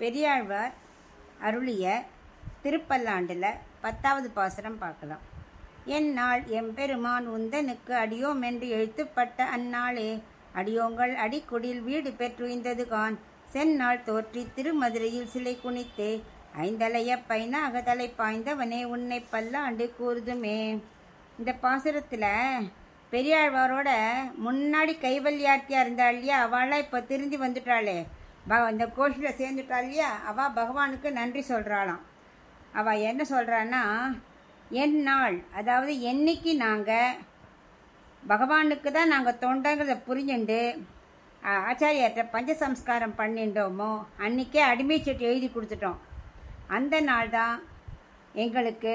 பெரியாழ்வார் அருளிய திருப்பல்லாண்டில் 10வது பாசுரம் பார்க்கலாம். எந்நாள் எம்பெருமான் உந்தனுக்கு அடியோம் என்று எழுத்துப்பட்ட அந்நாளே அடியோங்கள் அடிக்குடில் வீடு பெற்றுய்ந்தது கான் செந்நாள் தோற்றி திருமதுரையில் சிலை குனித்தே ஐந்தலைய பைனாக தலை பாய்ந்தவனே உன்னை பல்லாண்டு கூறுதுமே. இந்த பாசுரத்தில் பெரியாழ்வாரோட முன்னாடி கைவல்யார்த்தியாக இருந்தாள் இல்லையா, அவளாம் இப்போ திருந்தி வந்துட்டாளே, இந்த கோஷில் சேர்ந்துட்டாள் இல்லையா, அவள் பகவானுக்கு நன்றி சொல்கிறாளாம். அவள் என்ன சொல்கிறான்னா, என் நாள், அதாவது என்னைக்கு நாங்கள் பகவானுக்கு தான் நாங்கள் தொண்டங்கிறத புரிஞ்சுண்டு ஆச்சாரியார்கிட்ட பஞ்சசம்ஸ்காரம் பண்ணிட்டோமோ அன்றைக்கே அடிமை சீட்டு எழுதி கொடுத்துட்டோம். அந்த நாள் தான் எங்களுக்கு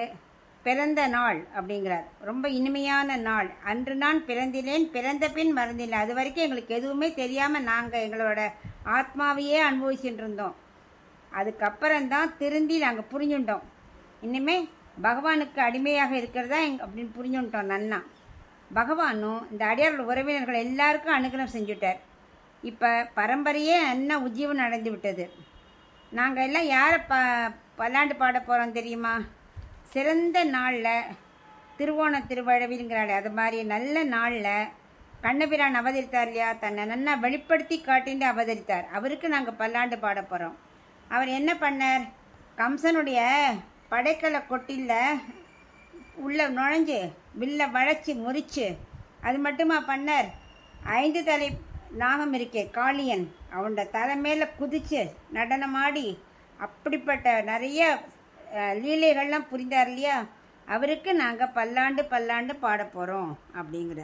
பிறந்த நாள் அப்படிங்கிறார். ரொம்ப இனிமையான நாள். அன்று நான் பிறந்திலேன், பிறந்த பின் மறந்தில்லை. அது வரைக்கும் எங்களுக்கு எதுவுமே தெரியாமல் நாங்கள் எங்களோட ஆத்மாவையே அனுபவிச்சுட்டு இருந்தோம். அதுக்கப்புறம்தான் திருந்தி நாங்கள் புரிஞ்சுட்டோம். இனிமே பகவானுக்கு அடிமையாக இருக்கிறதா அப்படின்னு புரிஞ்சுட்டோம். நன்னா பகவானும் இந்த அடியாரோட உறவினர்கள் எல்லாருக்கும் அனுகிரகம் செஞ்சுட்டார். இப்போ பரம்பரையே நன்னா உஜ்ஜீவம் நடந்து விட்டது. நாங்கள் எல்லாம் யாரை பல்லாண்டு பாட போகிறோம் தெரியுமா? சிறந்த நாளில் திருவோண திருவழவிங்கிறாள், அது மாதிரி நல்ல நாளில் கண்ணபிரான் அவதரித்தார் இல்லையா, தன்னை நன்னா வெளிப்படுத்தி காட்டின்னு அவதரித்தார். அவருக்கு நாங்கள் பல்லாண்டு பாட போகிறோம். அவர் என்ன பண்ணார்? கம்சனுடைய படைக்கலை கொட்டில உள்ள நுழைஞ்சு வில்ல வளைச்சி முறிச்சு, அது மட்டுமா பண்ணார்? 5 தலை நாகம் இருக்கே காளியன், அவனோட தலைமையில குதிச்சு நடனமாடி அப்படிப்பட்ட நிறைய லீலைகள்லாம் புரிந்தார் இல்லையா, அவருக்கு நாங்கள் பல்லாண்டு பாட போகிறோம் அப்படிங்கிற